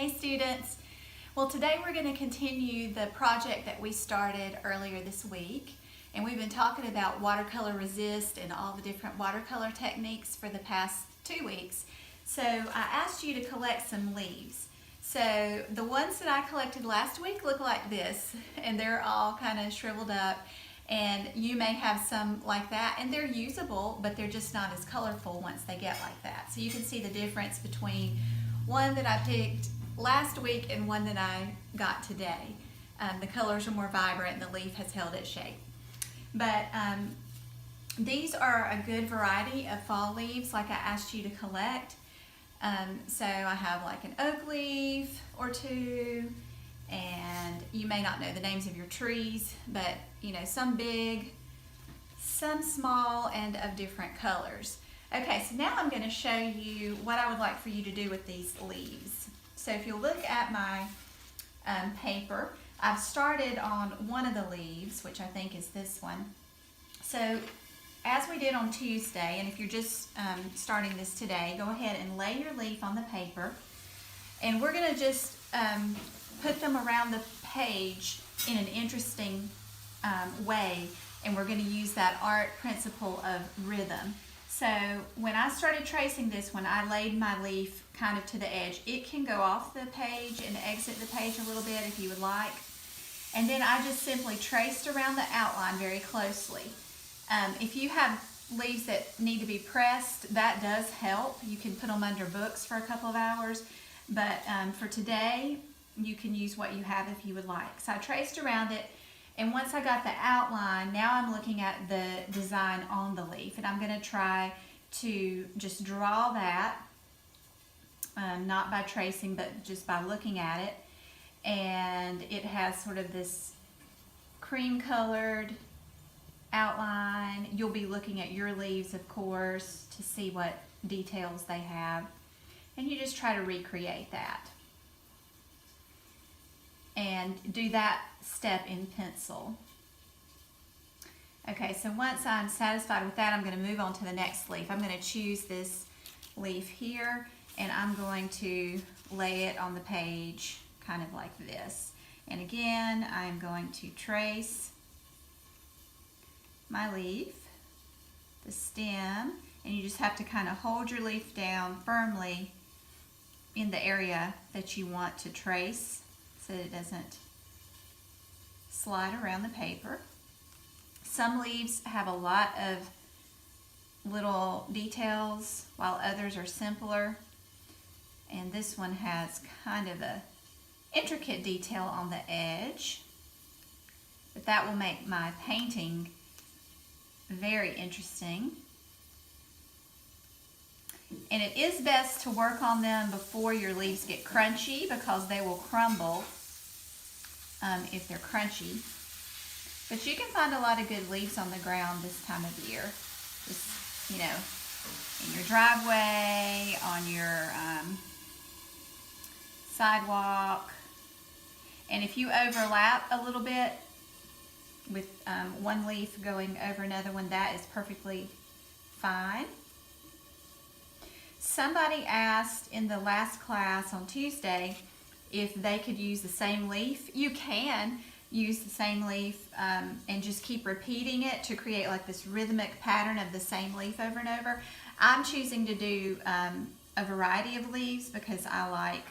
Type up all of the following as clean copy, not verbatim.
Hey students! Well, today we're going to continue the project that we started earlier this week, and we've been talking about watercolor resist and all the different watercolor techniques for the past 2 weeks. So I asked you to collect some leaves. So the ones that I collected last week look like this, and they're all kind of shriveled up, and you may have some like that, and they're usable, but they're just not as colorful once they get like that. So you can see the difference between one that I picked last week and one that I got today. The colors are more vibrant and the leaf has held its shape. But these are a good variety of fall leaves like I asked you to collect. So I have like an oak leaf or two, and you may not know the names of your trees, but you know, some big, some small, and of different colors. Okay, so now I'm going to show you what I would like for you to do with these leaves. So if you'll look at my paper, I've started on one of the leaves, which I think is this one. So as we did on Tuesday, and if you're just starting this today, go ahead and lay your leaf on the paper, and we're going to just put them around the page in an interesting way, and we're going to use that art principle of rhythm. So when I started tracing this one, I laid my leaf kind of to the edge. It can go off the page and exit the page a little bit if you would like. And then I just simply traced around the outline very closely. If you have leaves that need to be pressed, that does help. You can put them under books for a couple of hours. But for today, you can use what you have if you would like. So I traced around it. And once I got the outline, now I'm looking at the design on the leaf, and I'm going to try to just draw that, not by tracing, but just by looking at it. And it has sort of this cream colored outline. You'll be looking at your leaves, of course, to see what details they have. And you just try to recreate that. And do that step in pencil. Okay, so once I'm satisfied with that, I'm going to move on to the next leaf. I'm going to choose this leaf here, and I'm going to lay it on the page kind of like this. And again, I'm going to trace my leaf, the stem, and you just have to kind of hold your leaf down firmly in the area that you want to trace, so that it doesn't slide around the paper. Some leaves have a lot of little details, while others are simpler. And this one has kind of a intricate detail on the edge. But that will make my painting very interesting. And it is best to work on them before your leaves get crunchy, because they will crumble if they're crunchy. But you can find a lot of good leaves on the ground this time of year. Just, you know, in your driveway, on your sidewalk. And if you overlap a little bit with one leaf going over another one, that is perfectly fine. Somebody asked in the last class on Tuesday if they could use the same leaf. You can use the same leaf and just keep repeating it to create like this rhythmic pattern of the same leaf over and over. I'm choosing to do a variety of leaves because I like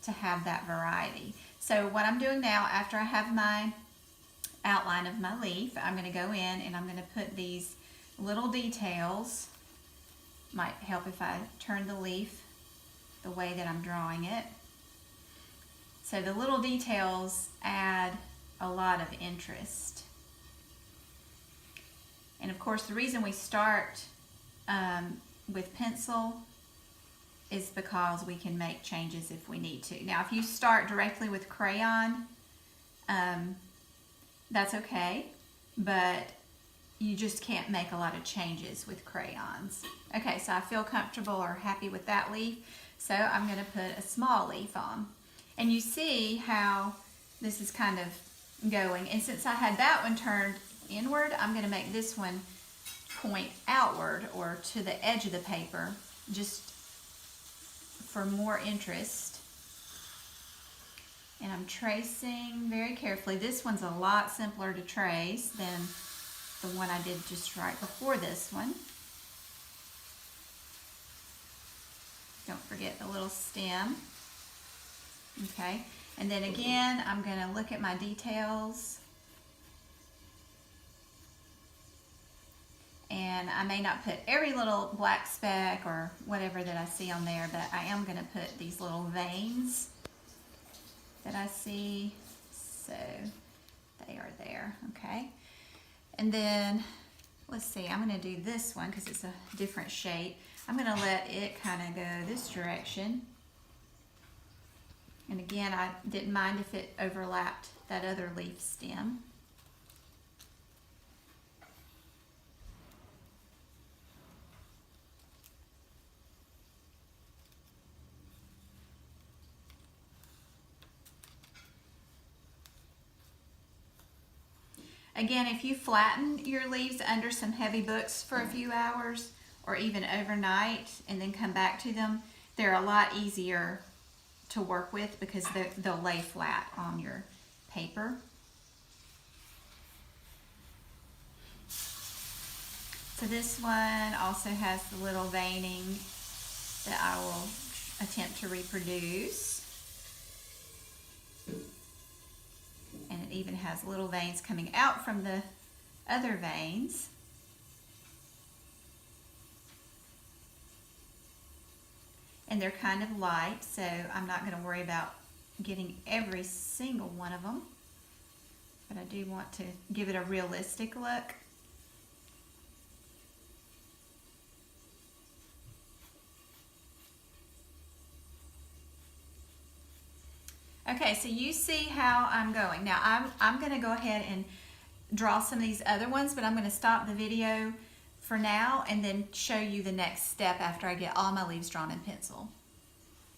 to have that variety. So what I'm doing now, after I have my outline of my leaf, I'm going to go in and I'm going to put these little details. Might help if I turn the leaf the way that I'm drawing it. So the little details add a lot of interest. And of course, the reason we start with pencil is because we can make changes if we need to. Now, if you start directly with crayon, that's okay, but you just can't make a lot of changes with crayons. Okay, so I feel comfortable or happy with that leaf, so I'm going to put a small leaf on. And you see how this is kind of going. And since I had that one turned inward, I'm going to make this one point outward or to the edge of the paper, just for more interest. And I'm tracing very carefully. This one's a lot simpler to trace than the one I did just right before this one. Don't forget the little stem. Okay, and then again, I'm going to look at my details. And I may not put every little black speck or whatever that I see on there, but I am going to put these little veins that I see. So they are there, okay? And then, let's see, I'm going to do this one because it's a different shape. I'm going to let it kind of go this direction. And again, I didn't mind if it overlapped that other leaf stem. Again, if you flatten your leaves under some heavy books for a few hours or even overnight and then come back to them, they're a lot easier to work with because they'll lay flat on your paper. So this one also has the little veining that I will attempt to reproduce. And it even has little veins coming out from the other veins. And they're kind of light, so I'm not going to worry about getting every single one of them. But I do want to give it a realistic look. Okay, so you see how I'm going. Now I'm going to go ahead and draw some of these other ones, but I'm going to stop the video for now and then show you the next step after I get all my leaves drawn in pencil.